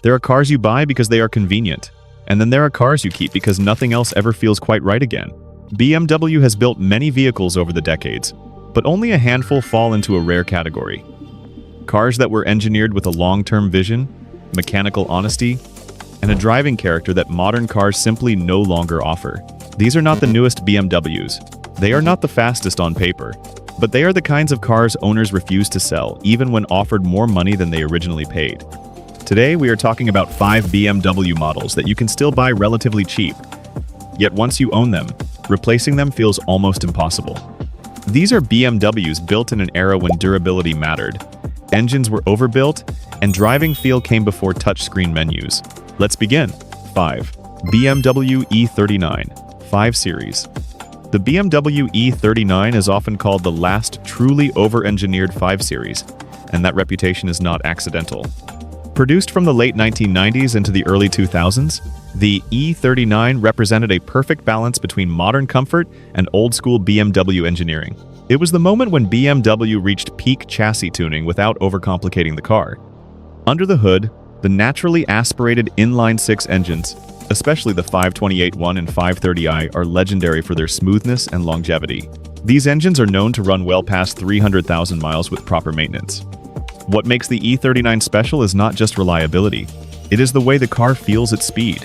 There are cars you buy because they are convenient, and then there are cars you keep because nothing else ever feels quite right again. BMW has built many vehicles over the decades, but only a handful fall into a rare category. Cars that were engineered with a long-term vision, mechanical honesty, and a driving character that modern cars simply no longer offer. These are not the newest BMWs. They are not the fastest on paper, but they are the kinds of cars owners refuse to sell, even when offered more money than they originally paid. Today, we are talking about 5 BMW models that you can still buy relatively cheap. Yet once you own them, replacing them feels almost impossible. These are BMWs built in an era when durability mattered. Engines were overbuilt, and driving feel came before touchscreen menus. Let's begin. 5. BMW E39 5 Series. The BMW E39 is often called the last truly over-engineered 5 Series, and that reputation is not accidental. Produced from the late 1990s into the early 2000s, the E39 represented a perfect balance between modern comfort and old-school BMW engineering. It was the moment when BMW reached peak chassis tuning without overcomplicating the car. Under the hood, the naturally aspirated inline-six engines, especially the 528-1 and 530i, are legendary for their smoothness and longevity. These engines are known to run well past 300,000 miles with proper maintenance. What makes the E39 special is not just reliability, it is the way the car feels at speed.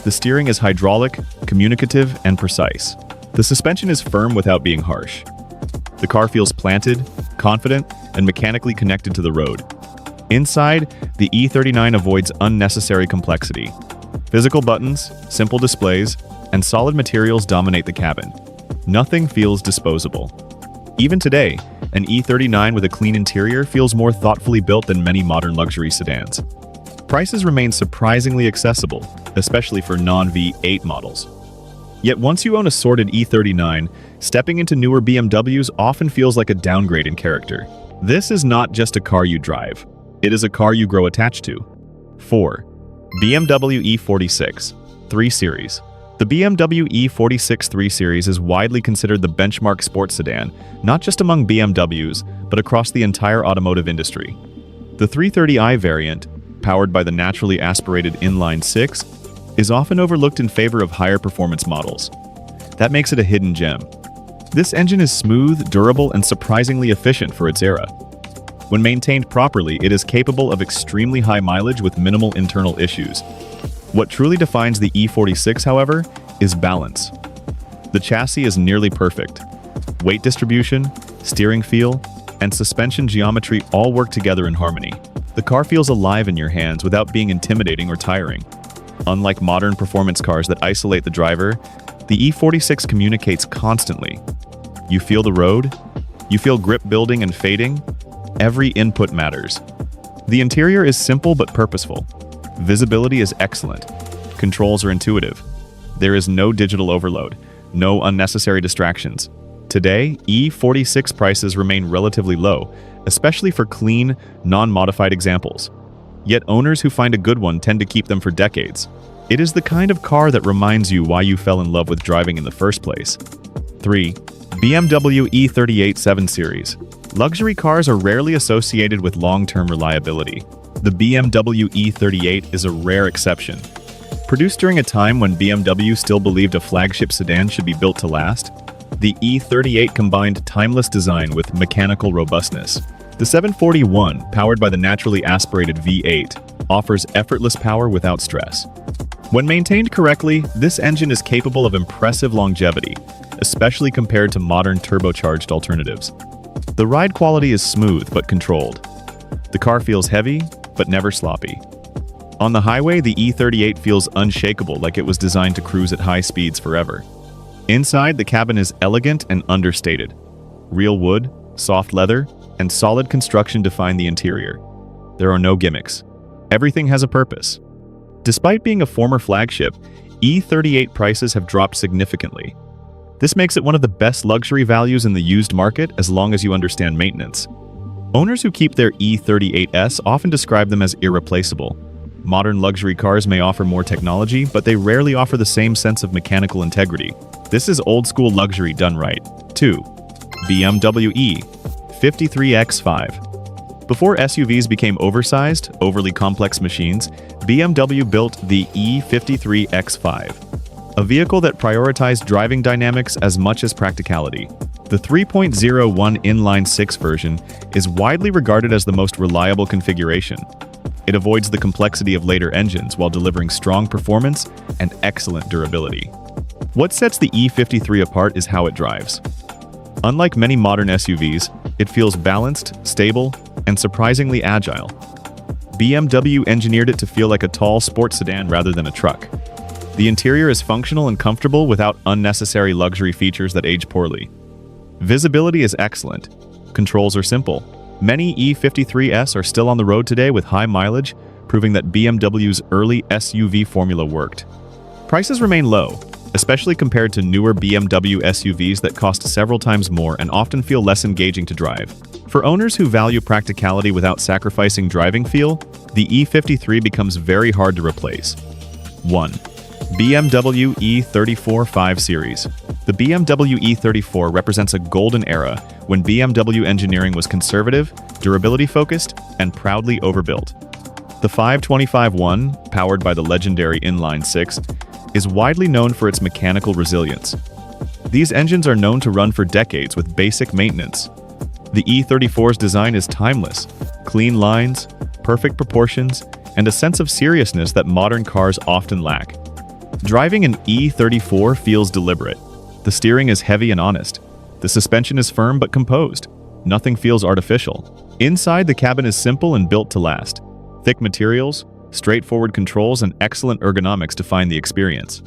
The steering is hydraulic, communicative, and precise. The suspension is firm without being harsh. The car feels planted, confident, and mechanically connected to the road. Inside, the E39 avoids unnecessary complexity. Physical buttons, simple displays, and solid materials dominate the cabin. Nothing feels disposable. Even today, an E39 with a clean interior feels more thoughtfully built than many modern luxury sedans. Prices remain surprisingly accessible, especially for non-V8 models. Yet once you own a sorted E39, stepping into newer BMWs often feels like a downgrade in character. This is not just a car you drive, it is a car you grow attached to. 4. BMW E46 3 Series. The BMW E46 3 Series is widely considered the benchmark sports sedan, not just among BMWs, but across the entire automotive industry. The 330i variant, powered by the naturally aspirated inline-six, is often overlooked in favor of higher performance models. That makes it a hidden gem. This engine is smooth, durable, and surprisingly efficient for its era. When maintained properly, it is capable of extremely high mileage with minimal internal issues. What truly defines the E46, however, is balance. The chassis is nearly perfect. Weight distribution, steering feel, and suspension geometry all work together in harmony. The car feels alive in your hands without being intimidating or tiring. Unlike modern performance cars that isolate the driver, the E46 communicates constantly. You feel the road, you feel grip building and fading, every input matters. The interior is simple but purposeful. Visibility is excellent. Controls are intuitive. There is no digital overload, no unnecessary distractions. Today, E46 prices remain relatively low, especially for clean, non-modified examples. Yet owners who find a good one tend to keep them for decades. It is the kind of car that reminds you why you fell in love with driving in the first place. 3. BMW E38 7 Series. Luxury cars are rarely associated with long-term reliability. The BMW E38 is a rare exception. Produced during a time when BMW still believed a flagship sedan should be built to last, the E38 combined timeless design with mechanical robustness. The 741, powered by the naturally aspirated V8, offers effortless power without stress. When maintained correctly, this engine is capable of impressive longevity, especially compared to modern turbocharged alternatives. The ride quality is smooth but controlled. The car feels heavy, but never sloppy. On the highway, the E38 feels unshakable, like it was designed to cruise at high speeds forever. Inside, the cabin is elegant and understated. Real wood, soft leather, and solid construction define the interior. There are no gimmicks. Everything has a purpose. Despite being a former flagship, E38 prices have dropped significantly. This makes it one of the best luxury values in the used market as long as you understand maintenance. Owners who keep their E38s often describe them as irreplaceable. Modern luxury cars may offer more technology, but they rarely offer the same sense of mechanical integrity. This is old-school luxury done right. 2. BMW E53 X5. Before SUVs became oversized, overly complex machines, BMW built the E53 X5, a vehicle that prioritized driving dynamics as much as practicality. The 3.01 inline-six version is widely regarded as the most reliable configuration. It avoids the complexity of later engines while delivering strong performance and excellent durability. What sets the E53 apart is how it drives. Unlike many modern SUVs, it feels balanced, stable, and surprisingly agile. BMW engineered it to feel like a tall sports sedan rather than a truck. The interior is functional and comfortable without unnecessary luxury features that age poorly. Visibility is excellent. Controls are simple. Many E53s are still on the road today with high mileage, proving that BMW's early SUV formula worked. Prices remain low, especially compared to newer BMW SUVs that cost several times more and often feel less engaging to drive. For owners who value practicality without sacrificing driving feel, the E53 becomes very hard to replace. 1. BMW E34 5 Series. The BMW E34 represents a golden era when BMW engineering was conservative, durability-focused, and proudly overbuilt. The 525-1, powered by the legendary inline-six, is widely known for its mechanical resilience. These engines are known to run for decades with basic maintenance. The E34's design is timeless: clean lines, perfect proportions, and a sense of seriousness that modern cars often lack. Driving an E34 feels deliberate. The steering is heavy and honest. The suspension is firm but composed. Nothing feels artificial. Inside, the cabin is simple and built to last. Thick materials, straightforward controls, and excellent ergonomics define the experience.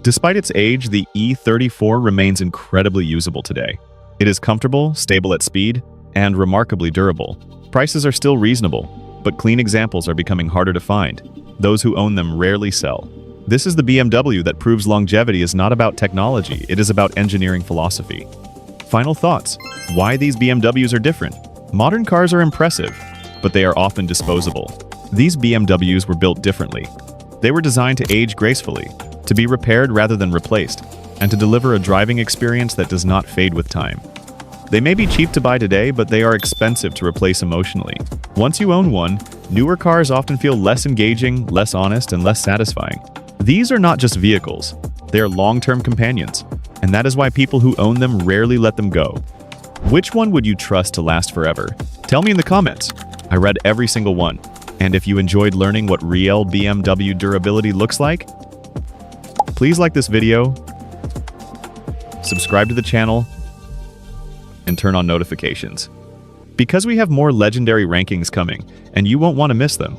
Despite its age, the E34 remains incredibly usable today. It is comfortable, stable at speed, and remarkably durable. Prices are still reasonable, but clean examples are becoming harder to find. Those who own them rarely sell. This is the BMW that proves longevity is not about technology, it is about engineering philosophy. Final thoughts. Why these BMWs are different? Modern cars are impressive, but they are often disposable. These BMWs were built differently. They were designed to age gracefully, to be repaired rather than replaced, and to deliver a driving experience that does not fade with time. They may be cheap to buy today, but they are expensive to replace emotionally. Once you own one, newer cars often feel less engaging, less honest, and less satisfying. These are not just vehicles, they are long-term companions, and that is why people who own them rarely let them go. Which one would you trust to last forever? Tell me in the comments. I read every single one. And if you enjoyed learning what real BMW durability looks like, please like this video, subscribe to the channel, and turn on notifications. Because we have more legendary rankings coming, and you won't want to miss them.